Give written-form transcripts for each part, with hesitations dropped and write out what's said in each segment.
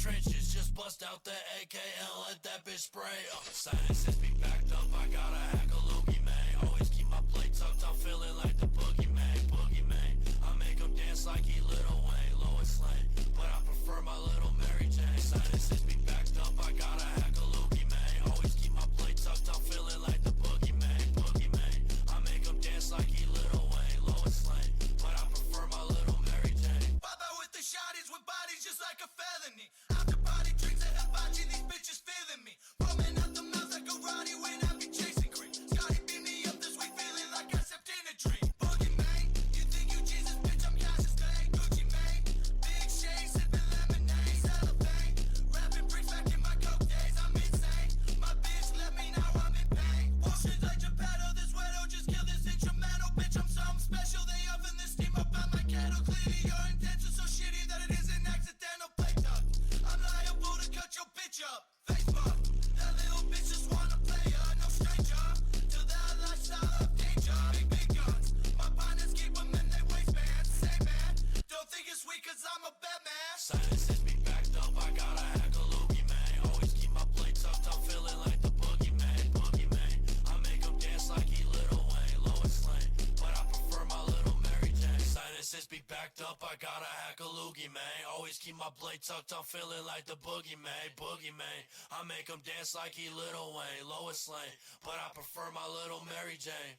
trenches, just bust out the AK and let that bitch spray. Silences be backed up, I gotta hack a loogie, man. Always keep my plate tucked, I'm feeling like the boogeyman, boogeyman. I make him dance like he Lil Wayne, Lois Lane, but I prefer my little Mary Jane. Silences be backed up, I gotta hack a loogie, man. Always keep my plate tucked, I'm feeling like the boogeyman, boogeyman. I make him dance like he Lil Wayne, Lois Lane, but I prefer my little Mary Jane. Pop out with the shotties with bodies just like a felony. After body drinks and hibachi, these bitches feeling me. Roaming out the mouth like a Roddy when I be chasing cream. Scotty beat me up this week, feeling like I stepped in a dream. Boogie man, you think you Jesus, bitch, I'm Cassius Clay. Gucci man, big shade, sipping lemonade. Cellophane, rapping bricks back in my coke days, I'm insane. My bitch let me know I'm in pain. Potions like Geppetto, this wedo just kill this instrumental. Bitch, I'm something special, they oven this steam up on my kettle. Clearly your intentions so shitty that it is an accidental play duck. I'm liable to cut your bitch up. Facebook, that little bitch just wanna play her, no stranger to that lifestyle of danger. Big guns, my partners keep them in their waistbands. Say man, don't think it's weak cause I'm a Batman. Silences be backed up, I gotta hack a loogie, man. Always keep my plate tucked, I'm feeling like the boogeyman, boogeyman. I make him dance like he Lil Wayne, Lois Lane, but I prefer my little Mary Jane. Silences be backed up, I gotta hack a loogie, man. Always keep my blade tucked, I'm feeling like the boogeyman, boogeyman. I make him dance like he Lil Wayne, Lois Lane, but I prefer my little Mary Jane.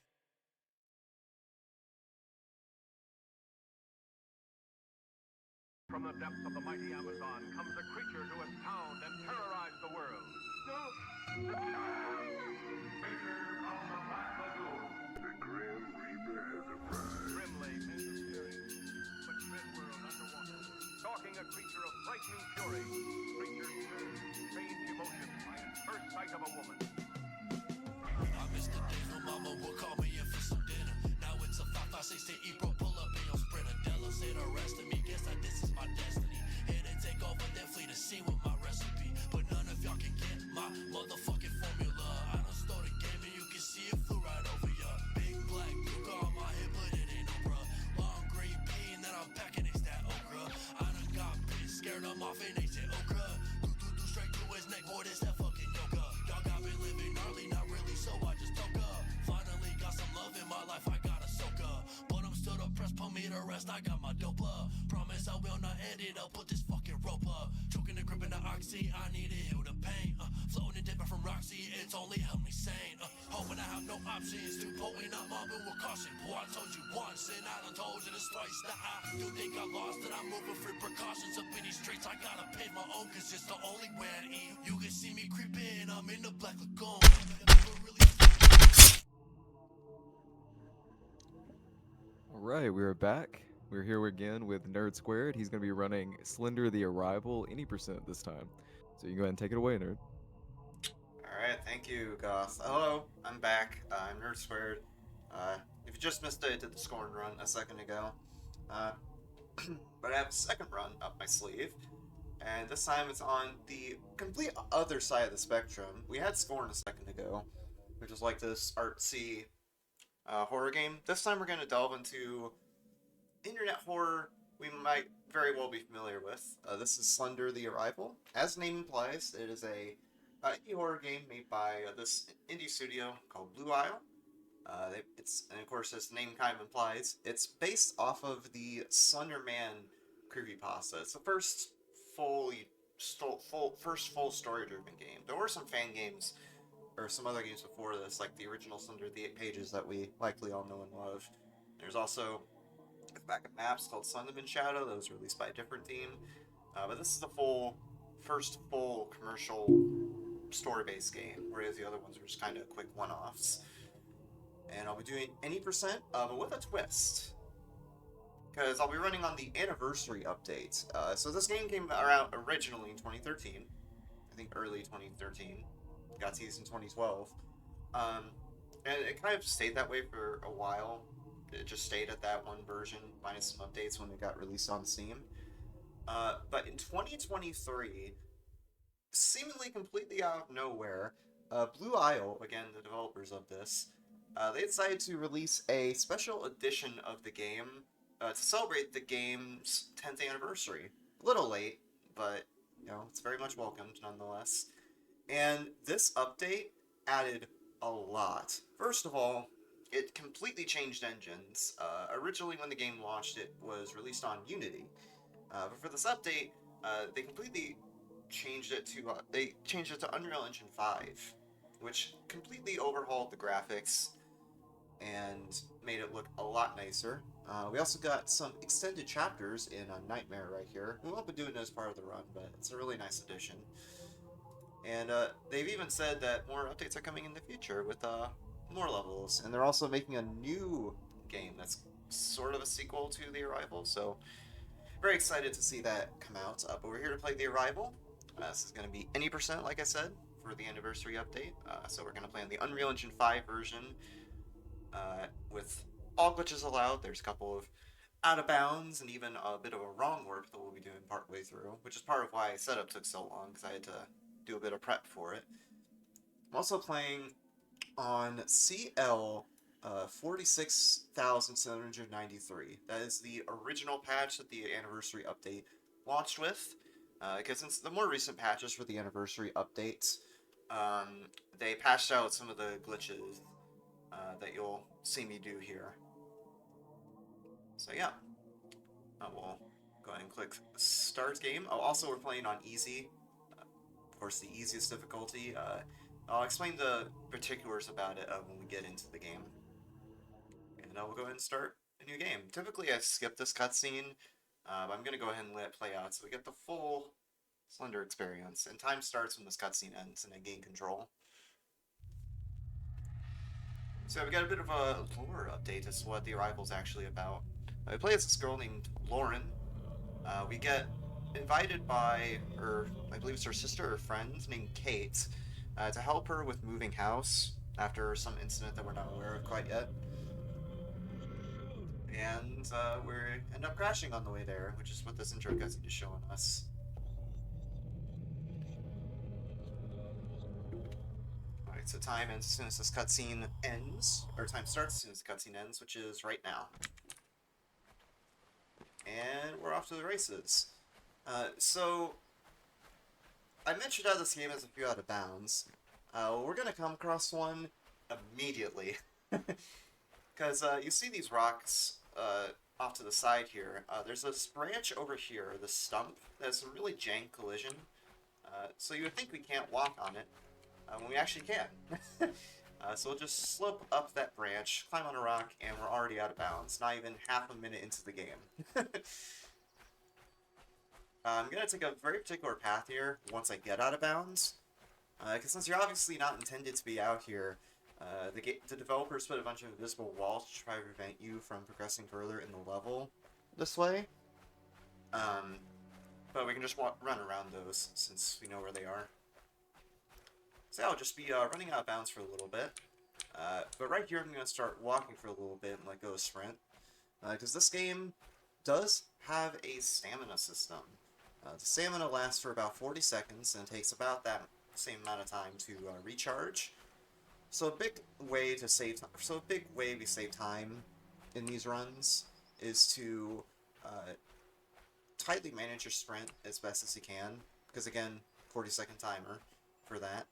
From the depths of the mighty Amazon comes a creature to astound and terrorize the world. Creature from the Black Lagoon. The Grim Reaper has arrived. Grimly mysterious, but dread world underwater. Stalking a creature of frightening fury. Creatures turn strange emotions by its first sight of a woman. I miss the days when mama would call me in for some dinner. Now it's a 556 to eat, bro, pull up in your Sprinter. Della said the rest of me, guess that this is my destiny. Here to take over that fleet and see with my recipe. But none of y'all can get my motherfucking formula. I done stole the game and you can see it flew right over ya. Big black Duke on my head, but it ain't no bruh. Long green bean that I'm packing, it's that okra. I done got pissed, scared them off and they said okra. Do straight to his neck, boy, this that fucking yoga. Y'all got me living gnarly, not really, so I just took up. Finally got some love in my life, I gotta soak up. But I'm still depressed, put me to rest, I got my dope up. Promise I will not end it, I'll put this fucking rope up. Choking the grip in the oxy, I need to heal the pain. Floating and dipping from Roxy, it's only helped me sane. Hoping I have no options, too potent, I'm mobbing with caution. Boy, I told you once, and I done told you this twice. That you think I lost, that I'm moving free precautions up in these streets. I gotta pay my own, cause it's the only way I eat. You can see me creep in, I'm in the Black Lagoon. Alright, we are back. We're here again with Nerd Squared. He's going to be running Slender the Arrival, any percent this time. So you can go ahead and take it away, Nerd. Alright, thank you, Goth. Hello, I'm back. I'm Nerd Squared. If you just missed it, I did the scoring run a second ago. But I have a second run up my sleeve. And this time it's on the complete other side of the spectrum. We had Scorn a second ago, which is like this artsy horror game. This time we're going to delve into internet horror we might very well be familiar with. This is Slender the Arrival. As the name implies, it is a indie horror game made by this indie studio called Blue Isle. And of course, as the name kind of implies, it's based off of the Slender Man creepypasta. It's the first full story-driven game. There were some fan games or some other games before this, like the original Slender the 8 Pages that we likely all know and love. There's also backup maps called Slenderman Shadow that was released by a different team. But this is the first full commercial story-based game, whereas the other ones were just kind of quick one-offs. And I'll be doing any percent, but with a twist. Because I'll be running on the anniversary update. So this game came around originally in 2013. I think early 2013. Got teased in 2012. And it kind of stayed that way for a while. It just stayed at that one version, minus some updates when it got released on Steam. But in 2023, seemingly completely out of nowhere, Blue Isle, again, the developers of this, they decided to release a special edition of the game to celebrate the game's 10th anniversary. A little late, but it's very much welcomed nonetheless. And this update added a lot. First of all, it completely changed engines. Originally, when the game launched, it was released on Unity. But for this update, they completely changed it to Unreal Engine 5, which completely overhauled the graphics and made it look a lot nicer. We also got some extended chapters in Nightmare right here. We won't be doing it as part of the run, but it's a really nice addition. And they've even said that more updates are coming in the future with more levels. And they're also making a new game that's sort of a sequel to The Arrival, so very excited to see that come out. But we're here to play The Arrival. This is going to be any percent, like I said, for the anniversary update. So we're going to play on the Unreal Engine 5 version with all glitches allowed. There's a couple of out of bounds and even a bit of a wrong warp that we'll be doing part way through, which is part of why setup took so long, because I had to do a bit of prep for it. I'm also playing on CL 46,793. That is the original patch that the anniversary update launched with. Because since the more recent patches for the anniversary update, they patched out some of the glitches that you'll see me do here. So yeah, we'll go ahead and click Start Game. Oh, also we're playing on Easy, of course the easiest difficulty. I'll explain the particulars about it when we get into the game. And we'll go ahead and start a new game. Typically I skip this cutscene, but I'm going to go ahead and let it play out so we get the full Slender experience. And time starts when this cutscene ends and I gain control. So we got a bit of a lore update as to what The Arrival is actually about. We play as this girl named Lauren. We get invited by her, I believe it's her sister or friend named Kate, to help her with moving house after some incident that we're not aware of quite yet. And we end up crashing on the way there, which is what this intro cutscene is showing us. Alright, so time ends as soon as this cutscene ends, or time starts as soon as the cutscene ends, which is right now. And we're off to the races. So, I mentioned how this game has a few out of bounds. We're going to come across one immediately. Because you see these rocks off to the side here. There's this branch over here, this stump, that's a really jank collision. So you would think we can't walk on it, when we actually can. So we'll just slope up that branch, climb on a rock, and we're already out of bounds. Not even half a minute into the game. I'm going to take a very particular path here once I get out of bounds. Because since you're obviously not intended to be out here, the developers put a bunch of invisible walls to try to prevent you from progressing further in the level this way. But we can just run around those since we know where they are. So I'll just be running out of bounds for a little bit. But right here I'm going to start walking for a little bit and let go of sprint. Because this game does have a stamina system. The stamina lasts for about 40 seconds and takes about that same amount of time to recharge. So a big way to save time, we save time in these runs is to tightly manage your sprint as best as you can. Because again, 40-second timer for that.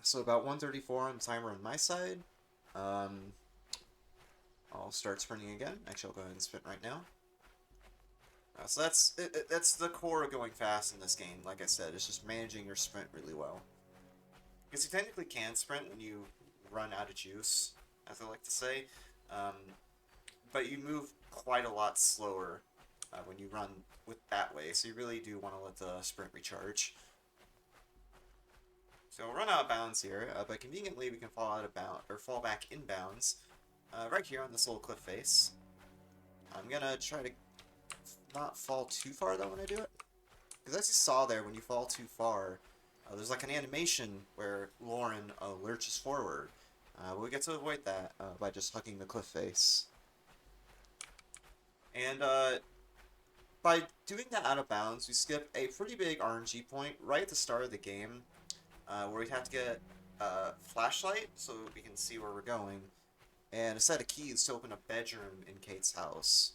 So about 134 on the timer on my side. I'll start sprinting again. Actually, I'll go ahead and sprint right now. So that's the core of going fast in this game. Like I said, it's just managing your sprint really well. Because you technically can sprint when you run out of juice, as I like to say. But you move quite a lot slower when you run with that way. So you really do want to let the sprint recharge. So we'll run out of bounds here, but conveniently we can fall out of bounds or fall back in bounds right here on this little cliff face. I'm gonna try to not fall too far though when I do it, because as you saw there, when you fall too far, there's like an animation where Lauren lurches forward. We get to avoid that by just hugging the cliff face. And by doing that out of bounds, we skip a pretty big RNG point right at the start of the game. Where we have to get a flashlight so we can see where we're going, and a set of keys to open a bedroom in Kate's house.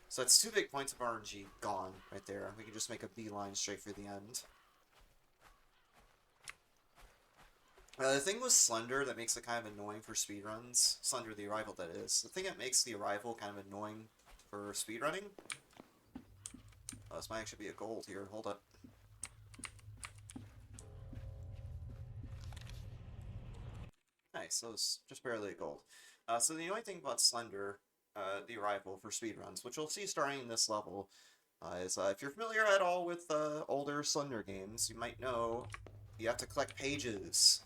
So that's 2 big points of RNG gone right there. We can just make a beeline straight for the end. The thing with Slender that makes it kind of annoying for speedruns, Slender the Arrival that is, the thing that makes the Arrival kind of annoying for speedrunning, this might actually be a gold here, hold up. Nice, so it's just barely a gold. So the only thing about Slender, the Arrival for speedruns, which we'll see starting in this level, is if you're familiar at all with older Slender games, you might know you have to collect pages.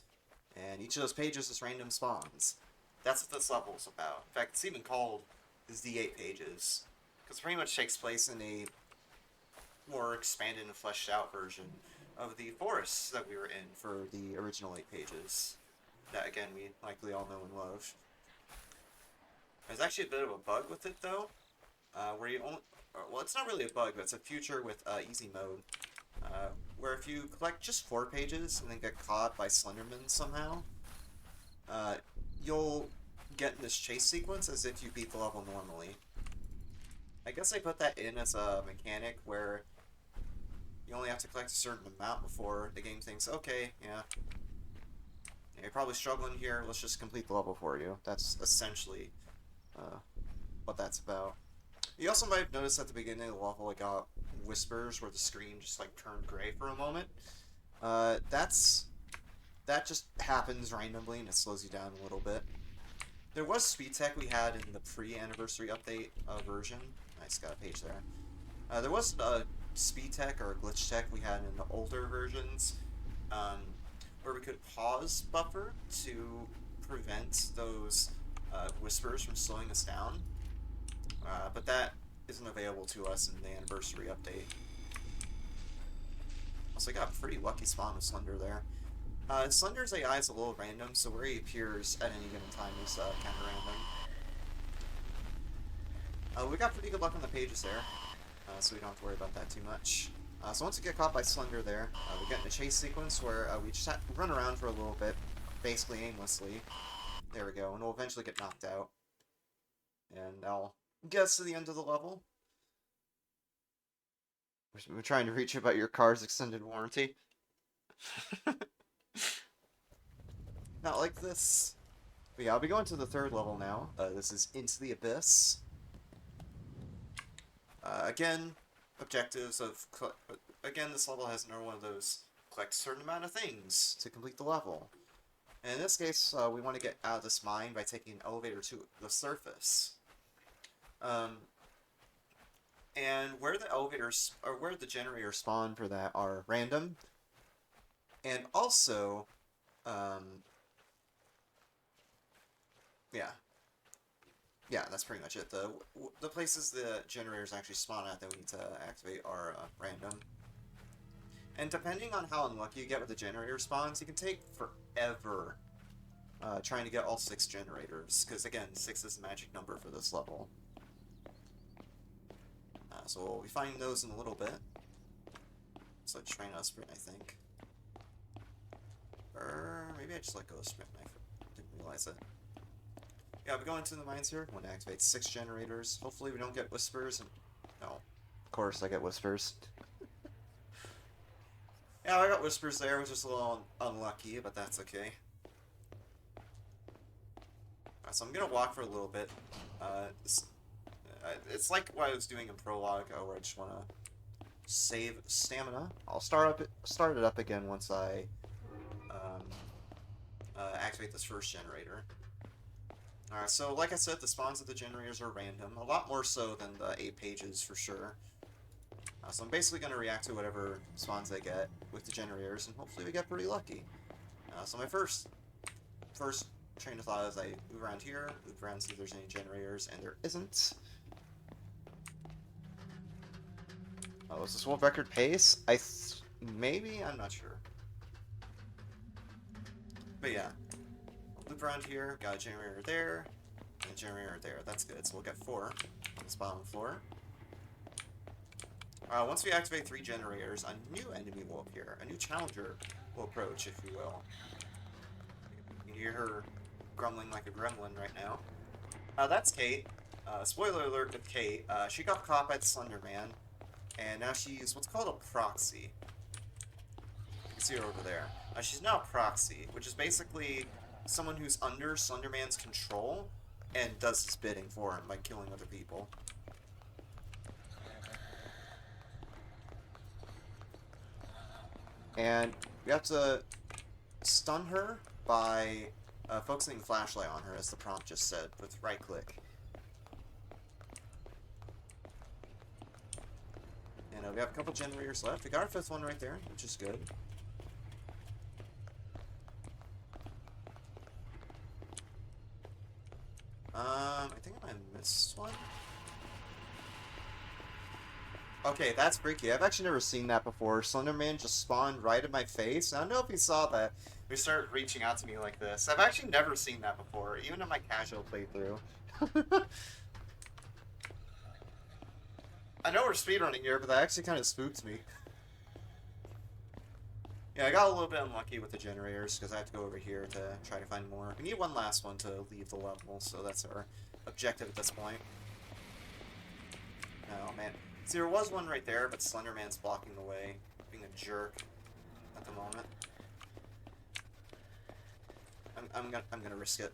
And each of those pages is random spawns. That's what this level is about. In fact, it's even called the 8 pages. Because it pretty much takes place in a more expanded and fleshed out version of the forests that we were in for the original 8 pages. That, again, we likely all know and love. There's actually a bit of a bug with it, though. Where you only... Well, it's not really a bug, but it's a feature with easy mode. Where if you collect just 4 pages and then get caught by Slenderman somehow, you'll get in this chase sequence as if you beat the level normally. I guess they put that in as a mechanic where you only have to collect a certain amount before the game thinks, okay, yeah, you're probably struggling here, let's just complete the level for you. That's essentially what that's about. You also might have noticed at the beginning of the level I got whispers where the screen just like turned gray for a moment. That just happens randomly and it slows you down a little bit. There was speed tech we had in the pre-anniversary update version. Nice, got a page there. There was speed tech or glitch tech we had in the older versions where we could pause buffer to prevent those whispers from slowing us down. But that isn't available to us in the anniversary update. Also got a pretty lucky spawn with Slender there. Slender's AI is a little random, so where he appears at any given time is kind of random. We got pretty good luck on the pages there, so we don't have to worry about that too much. So once we get caught by Slender there, we get in a chase sequence where we just have to run around for a little bit, basically aimlessly. There we go, and we'll eventually get knocked out. And I'll get us to the end of the level. We're trying to reach about your car's extended warranty. Not like this. But yeah, I'll be going to the 3rd level now. This is Into the Abyss. Again, objectives of... Again, this level has another one of those collect a certain amount of things to complete the level. And in this case, we want to get out of this mine by taking an elevator to the surface. And where the elevators, or where the generators spawn for that are random. And also, yeah, that's pretty much it. The places the generators actually spawn at that we need to activate are random. And depending on how unlucky you get with the generator spawns, you can take forever trying to get all 6 generators. Because again, 6 is the magic number for this level. So we'll be finding those in a little bit. So just trying to sprint, I think. Or maybe I just let go of sprint. I didn't realize it. Yeah, we go into the mines here. Want to activate 6 generators. Hopefully we don't get whispers. And no, of course I get whispers. Yeah, I got whispers there. It was just a little unlucky, but that's okay. So I'm gonna walk for a little bit. It's like what I was doing in Prologue, where I just want to save stamina. I'll start it up again once I activate this first generator. Alright, so like I said, the spawns of the generators are random, a lot more so than the 8 pages for sure. So I'm basically going to react to whatever spawns I get with the generators, and hopefully we get pretty lucky. So my first train of thought is I move around here, loop around, see if there's any generators, and there isn't. Oh, is this world record pace? Maybe? I'm not sure. But yeah. Loop around here, got a generator there, and a generator there. That's good, so we'll get 4 on this bottom floor. Once we activate 3 generators, a new enemy will appear. A new challenger will approach, if you will. You can hear her grumbling like a gremlin right now. That's Kate. Spoiler alert with Kate, she got caught by the Slender Man, and now she's what's called a proxy. You can see her over there. She's now a proxy, which is basically someone who's under Slender Man's control and does his bidding for him by killing other people. And you have to stun her by focusing the flashlight on her, as the prompt just said, with right click. And we have a couple generators left. We got our 5th one right there, which is good. I think I missed one. Okay, that's freaky. I've actually never seen that before. Slenderman just spawned right in my face. I don't know if you saw that. He started reaching out to me like this. I've actually never seen that before, even in my casual playthrough. I know we're speedrunning here, but that actually kind of spooked me. Yeah, I got a little bit unlucky with the generators, because I have to go over here to try to find more. We need one last one to leave the level, so that's our objective at this point. Oh, man. See, there was one right there, but Slenderman's blocking the way, being a jerk at the moment. I'm gonna risk it.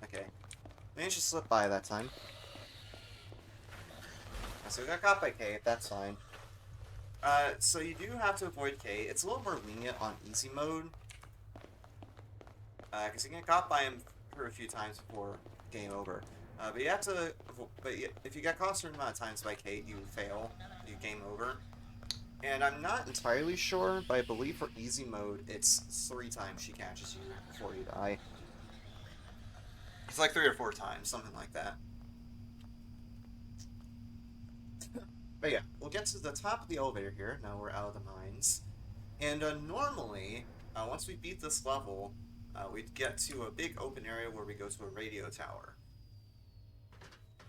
Okay. Managed to slip by that time. So we got caught by Kate, that's fine. So you do have to avoid Kate. It's a little more lenient on easy mode. Because you get caught by her a few times before game over. But you have to, if you get caught a certain amount of times by Kate, you fail, you game over. And I'm not entirely sure, but I believe for easy mode, it's 3 times she catches you before you die. It's like 3 or 4 times, something like that. But yeah, we'll get to the top of the elevator here. Now we're out of the mines. And normally, once we beat this level, we'd get to a big open area where we go to a radio tower.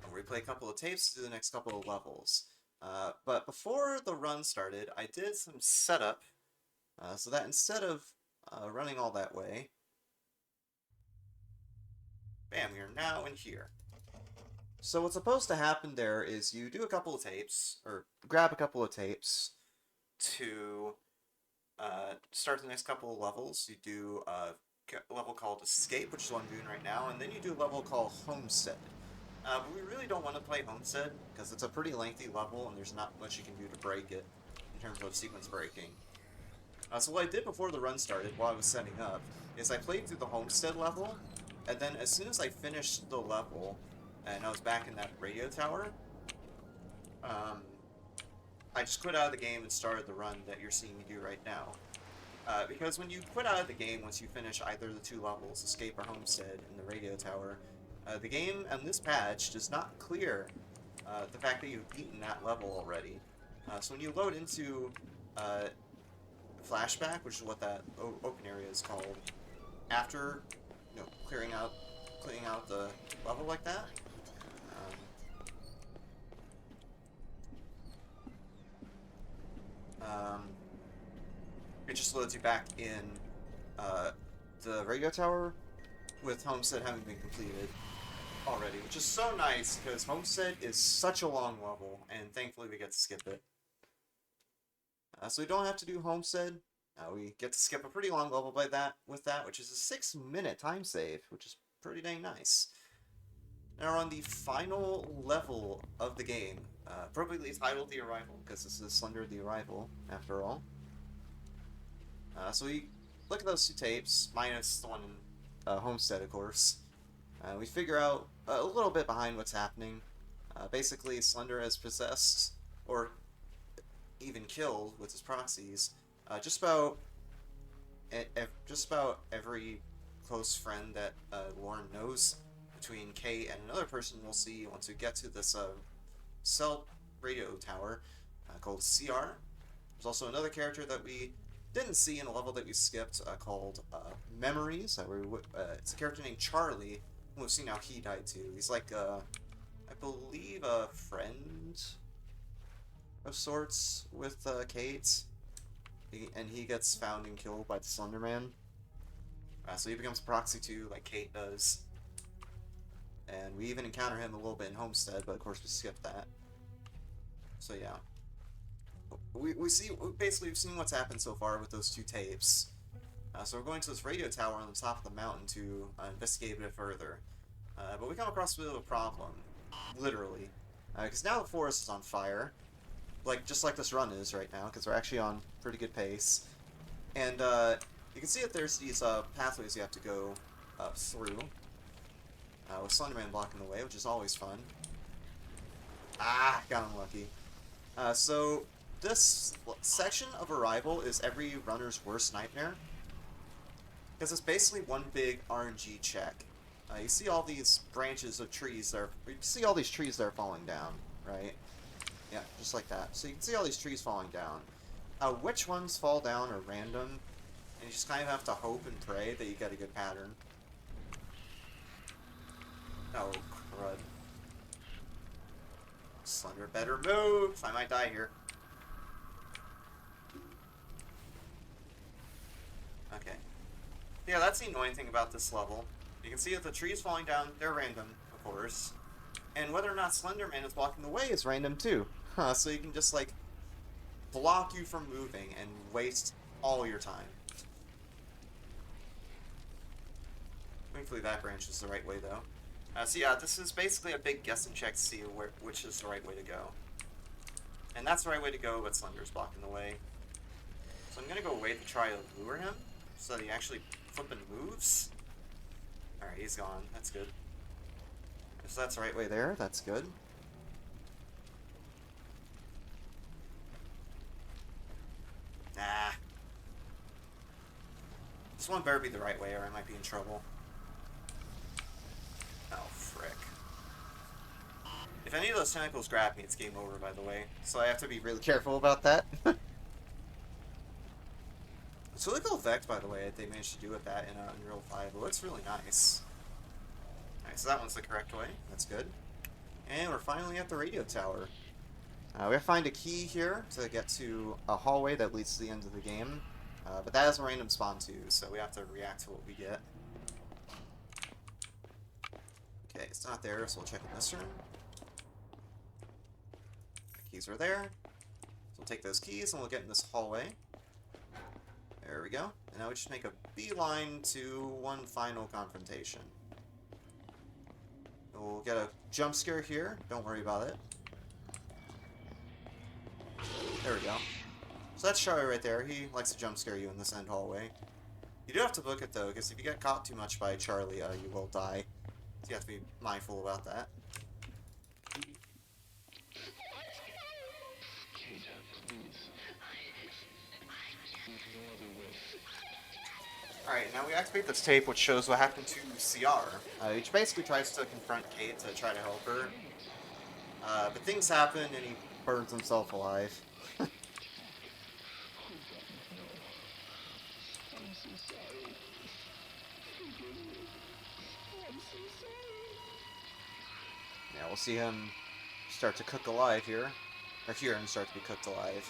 Where we play a couple of tapes to do the next couple of levels. But before the run started, I did some setup, so that instead of running all that way, bam, we are now in here. So what's supposed to happen there is you do a couple of tapes, or grab a couple of tapes to start the next couple of levels. You do a level called Escape, which is what I'm doing right now, and then you do a level called Homestead. But we really don't want to play Homestead, because it's a pretty lengthy level, and there's not much you can do to break it, in terms of sequence breaking. So what I did before the run started, while I was setting up, is I played through the Homestead level, and then as soon as I finished the level, and I was back in that radio tower, I just quit out of the game and started the run that you're seeing me do right now. Because when you quit out of the game once you finish either of the 2 levels, Escape or Homestead, in the radio tower, the game and this patch does not clear the fact that you've beaten that level already. So when you load into Flashback, which is what that open area is called, after clearing out the level like that, it just loads you back in the radio tower with Homestead having been completed already, which is so nice because Homestead is such a long level, and thankfully we get to skip it. So we don't have to do Homestead. We get to skip a pretty long level with that, which is a 6-minute time save, which is pretty dang nice. Now we're on the final level of the game, appropriately titled The Arrival, because this is Slender the Arrival, after all. So we look at those 2 tapes, minus the one in Homestead, of course. We figure out a little bit behind what's happening. Basically, Slender has possessed, or even killed with his proxies, just about every close friend that Lauren knows, between Kate and another person we'll see once we get to this cell radio tower called CR. There's also another character that we didn't see in a level that we skipped called Memories. It's a character named Charlie, and we've seen how he died too. He's like, I believe, a friend of sorts with Kate, and he gets found and killed by the Slender Man. So he becomes proxy too, like Kate does. And we even encounter him a little bit in Homestead, but of course we skipped that. So yeah. We've seen what's happened so far with those two tapes. So we're going to this radio tower on the top of the mountain to investigate a bit further. But we come across a bit of a problem. Literally. Because now the forest is on fire. Just like this run is right now, because we're actually on pretty good pace. And you can see that there's these pathways you have to go through. With Slenderman blocking the way, which is always fun. Ah, got unlucky. So this section of Arrival is every runner's worst nightmare. Because it's basically one big RNG check. You see all these branches of trees that are... You see all these trees that are falling down, right? Yeah, just like that. So you can see all these trees falling down. Which ones fall down are random, and you just kind of have to hope and pray that you get a good pattern. Oh, crud. Slender, better move! I might die here. Okay. Yeah, that's the annoying thing about this level. You can see that the trees falling down, they're random, of course. And whether or not Slenderman is blocking the way is random too. So you can just, like, block you from moving and waste all your time. Thankfully that branch is the right way, though. So yeah, this is basically a big guessing check to see which is the right way to go. And that's the right way to go, but Slender's blocking the way. So I'm gonna go away to try to lure him, so that he actually flipping moves. Alright, he's gone. That's good. So that's the right way there. That's good. Nah. This one better be the right way or I might be in trouble. Oh, frick. If any of those tentacles grab me, it's game over, by the way. So I have to be really careful about that. It's really cool effect, by the way, that they managed to do with that in Unreal 5. It looks really nice. Alright, so that one's the correct way. That's good. And we're finally at the radio tower. We have to find a key here to get to a hallway that leads to the end of the game. But that has a random spawn too, so we have to react to what we get. Okay, it's not there, so we'll check in this room. The keys are there. So we'll take those keys and we'll get in this hallway. There we go. And now we just make a beeline to one final confrontation. We'll get a jump scare here. Don't worry about it. There we go. So that's Charlie right there. He likes to jump scare you in this end hallway. You do have to book it though, because if you get caught too much by Charlie, you will die. So you have to be mindful about that. Alright, now we activate this tape which shows what happened to CR, which basically tries to confront Kate to try to help her. But things happen and he burns himself alive. Yeah, we'll see him start to cook alive here. Or hear him start to be cooked alive.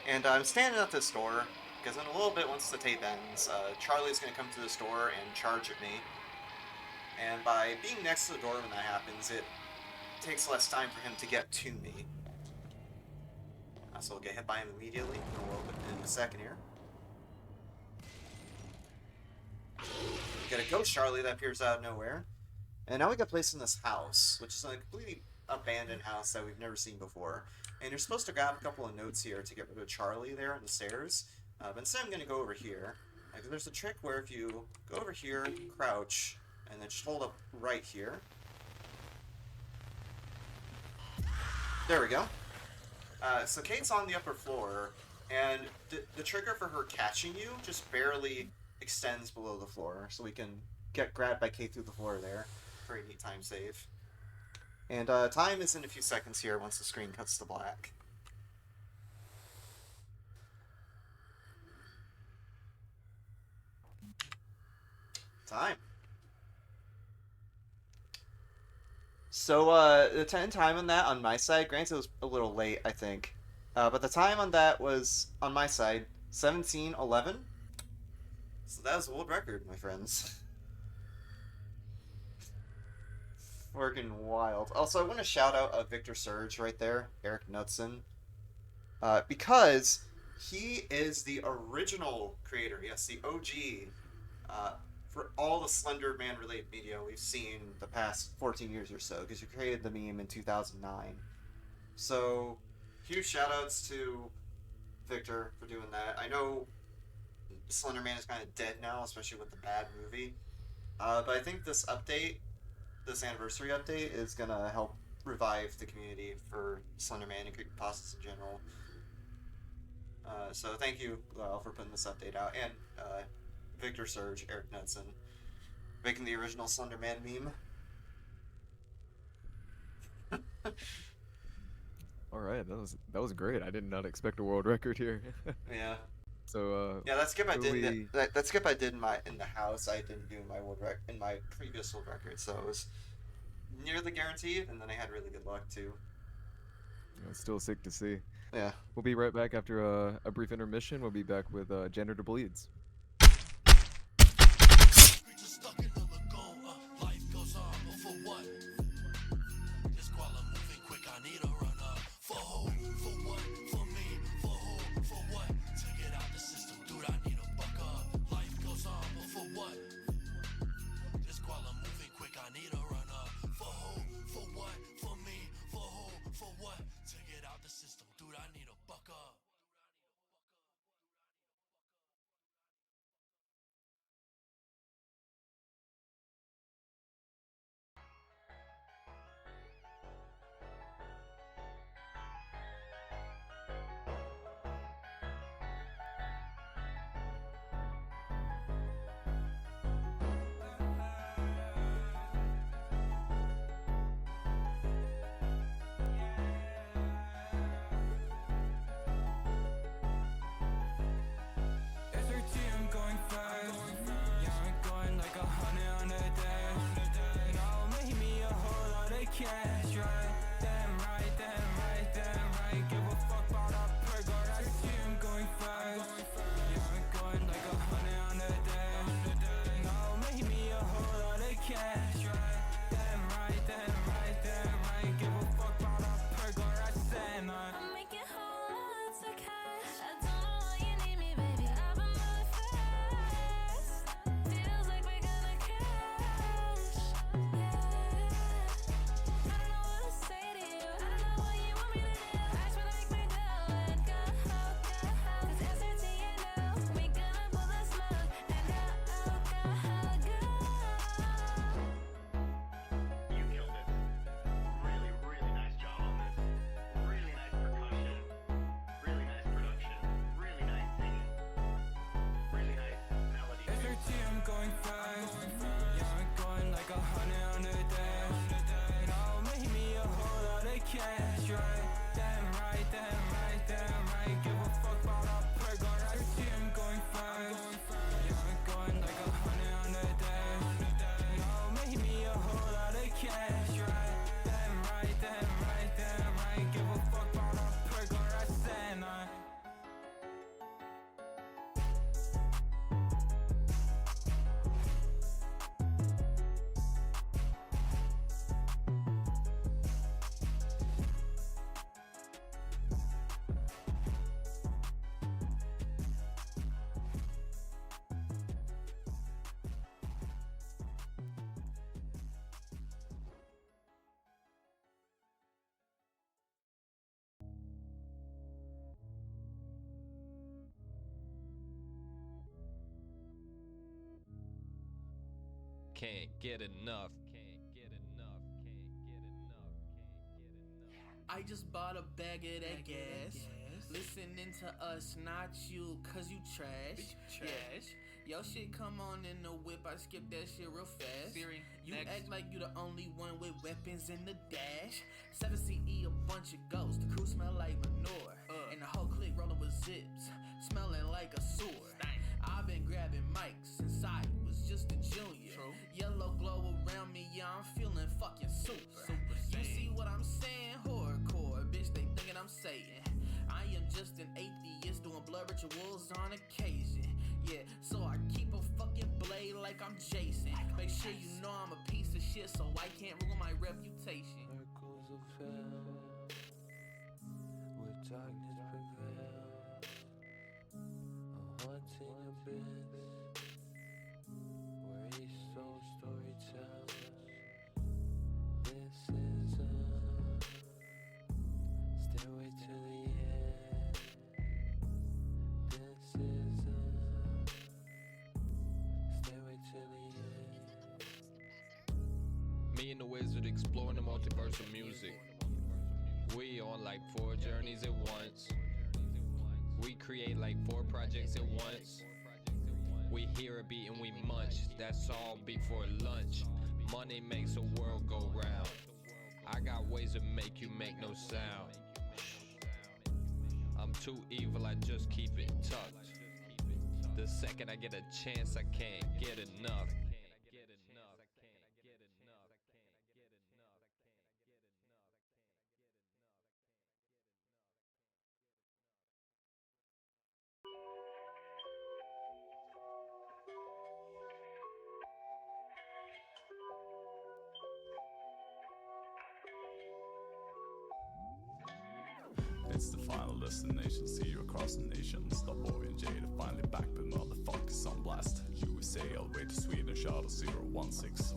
And I'm standing at this door, because in a little bit, once the tape ends, Charlie's going to come to this door and charge at me. And by being next to the door when that happens, it takes less time for him to get to me. So we'll get hit by him immediately in a second here. We get a ghost Charlie that appears out of nowhere. And now we got placed in this house, which is a completely abandoned house that we've never seen before. And you're supposed to grab a couple of notes here to get rid of Charlie there on the stairs. But instead I'm going to go over here. There's a trick where if you go over here, crouch, and then just hold up right here. There we go. So Kate's on the upper floor, and the trigger for her catching you just barely extends below the floor, so we can get grabbed by Kate through the floor there. Very neat time save. And time is in a few seconds here once the screen cuts to black. Time. So, the time on that on my side, granted it was a little late, I think. But the time on that was, on my side, 17:11. So that was a world record, my friends. freaking wild. Also, I want to shout out Victor Surge right there, Eric Knudsen, because he is the original creator. Yes, the OG for all the Slender Man related media we've seen the past 14 years or so, because you created the meme in 2009. So, huge shout outs to Victor for doing that. I know Slender Man is kind of dead now, especially with the bad movie. But I think this update, this anniversary update, is gonna help revive the community for Slender Man and creepypastas in general. So thank you, Lyle, for putting this update out, and Victor Surge, Eric Knudsen, making the original Slender Man meme. All right, that was great. I did not expect a world record here. Yeah. So Yeah, that skip I who did. we- That skip I did in the house. I didn't do in my in my previous world record, so it was nearly guaranteed. And then I had really good luck too. it's still sick to see. Yeah. We'll be right back after a brief intermission. We'll be back with Janitor Bleeds. Creatures stuck in the lagoon. Life goes on, but for what? This koala moving quick, I need a run up. For who? For what? For me? For who? For what? To get out the system, dude, I need a buck up. Life goes on, but for what? This koala moving quick, I need a run up. For who? For what? For me? For who? For what? To get out the system, dude, I need a buck up. I'm going fast. Yeah, I'm going like 100 on the dash. Now make me a whole lot of cash, right? Damn right, damn right, damn right. Give a fuck about a perk or that shit. I'm going fast. Yeah, I'm going like 100 on the dash. Now make me a whole lot of cash, right? Damn right, damn right, damn right. Give a fuck about a perk or that shit, nah. I'm making whole lots of cash. I don't know why you need me, baby. I've been moving fast. Feels like we're gonna crash. Yeah. I don't know what to say to you. I don't know what you want me to do. I just wanna make my dough and go, go. 'Cause SRT, you know, we gonna pull the smoke and go, go. You killed it. Really, really nice job on this. Really nice percussion. Really nice production. Really nice singing. Really nice melody. SRT, I'm going fast. Yeah, I'm going like 100 on the dash. Now make me a whole lot of cash, right? Damn right, damn right, damn right. Give a fuck about a perk or that shit. I'm going fast. Yeah, I'm going like 100 on the dash. Now make me a whole lot of cash, right? Damn right, damn right, damn right. Give a fuck about a perk or that shit, nah. Can't get enough. Can't get enough. Can't get enough. Can't get enough. I just bought a bag of that gas. Listening to us, not you, cause you trash. Trash. Yo shit come on in the whip, I skip that shit real fast. You act like you the only one with weapons in the dash. 7 CE, a bunch of ghosts. The crew smell like manure. And the whole clique rolling with zips, smelling like a sewer. I've been grabbing mics since I was just a junior. Yellow glow around me, yeah, I'm feeling fucking super. You see what I'm saying? Horrorcore, bitch, they thinking I'm Satan. I am just an atheist doing blood rituals on occasion. Yeah, so I keep a fucking blade like I'm Jason. Make sure you know I'm a piece of shit, so I can't ruin my reputation. Circles of hell, where darkness prevails, a haunting abyss, where each soul story tells. This is a stairway to the end. This is a stairway to the end. Me and the wizard exploring the multiverse of music. We on like 4 journeys at once. We create like 4 projects at once. We hear a beat and we munch. That's all before lunch. Money makes the world go round. I got ways to make you make no sound. I'm too evil, I just keep it tucked. The second I get a chance, I can't get enough. It's the final destination, see you across the nation. Stop boy and Jada finally back, but motherfuckers on blast. USA all the way to Sweden, shadow 016.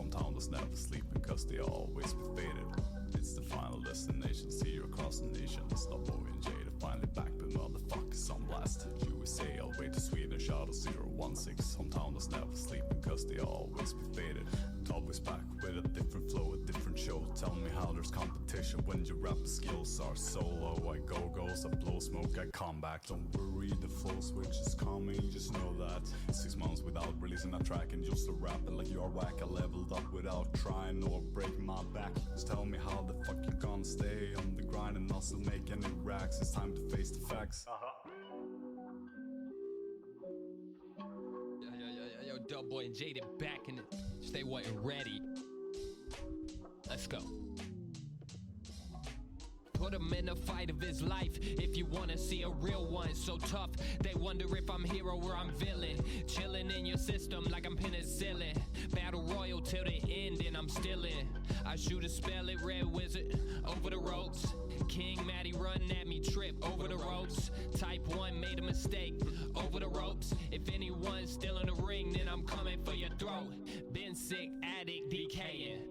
Hometown does never sleeping cause they always be faded. It's the final destination, see you across the nation. Stop boy and Jada finally back, but motherfuckers on blast. USA all the way to Sweden, shadow 016. Hometown does never sleeping cause they always be faded. Always back with a different flow, a different show. Tell me how there's competition when your rap skills are so low. I go goes, I blow smoke, I come back. Don't worry, the flow switch is coming, just know that. 6 months without releasing a track and just a rapping like you're whack. I leveled up without trying or breaking my back. Just tell me how the fuck you gonna stay on the grind and not still make any racks. It's time to face the facts. Yo, Dub Boy and Jaded back in it. Stay what ready. Let's go. Put him in a fight of his life if you wanna see a real one. So tough, they wonder if I'm hero or I'm villain. Chilling in your system like I'm penicillin. Battle royal till the end and I'm still in. I shoot a spell at Red Wizard over the ropes. King Matty running at me, trip over the ropes. Type 1 made a mistake over the ropes. If anyone's still in the ring, then I'm coming for your throat. Been sick, addict, decaying.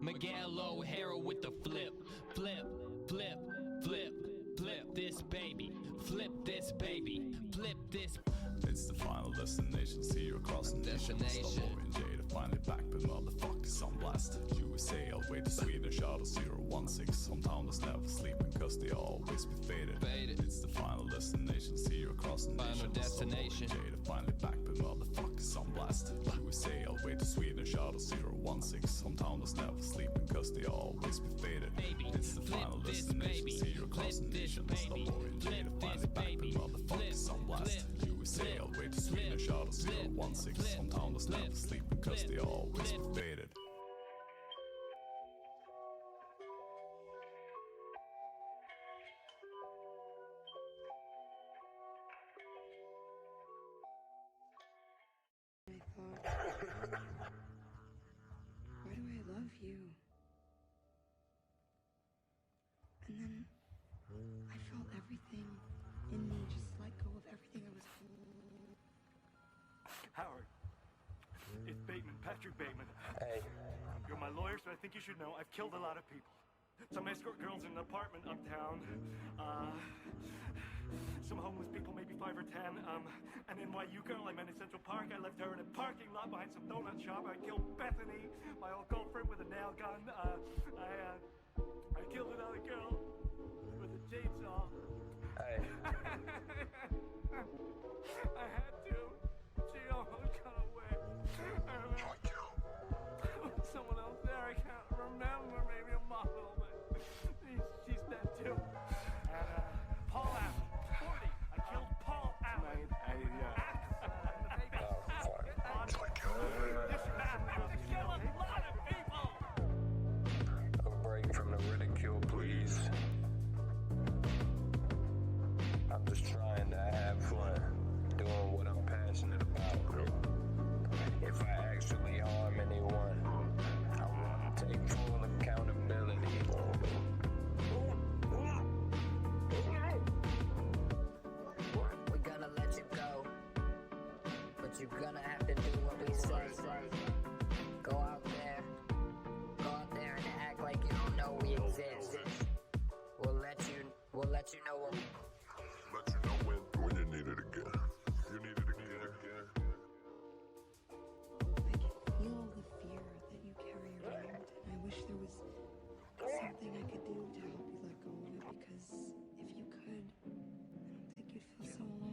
Miguel O'Hara with the flip, flip, flip, flip, flip this baby, flip this baby, flip this. It's the final destination, see you across the nation. Stop and Jada finally back, but motherfuckers on blast. USA all the way to Sweden, shadow 016. Hometown does never sleeping cause they always be faded. It's the final destination, see you across the nation. Final destination. Stop Jada finally back, but motherfuckers on blast. USA all the way to Sweden, shadow 016. Hometown does never sleeping cause they always be faded. It's the final destination, see you across the nation. Stop and Jada finally back, but motherfuckers on blast. USA all the way to Sweden, shadow 016. Hometown does never sleeping cause they always be faded. I thought, why do I love you? And then I felt everything in me just let go of everything I was holding. Howard, it's Bateman, Patrick Bateman. Hey. You're my lawyer, so I think you should know I've killed a lot of people. Some escort girls in an apartment uptown. Some homeless people, maybe 5 or 10. An NYU girl I met in Central Park. I left her in a parking lot behind some donut shop. I killed Bethany, my old girlfriend, with a nail gun. I killed another girl with a chainsaw. Hey. I had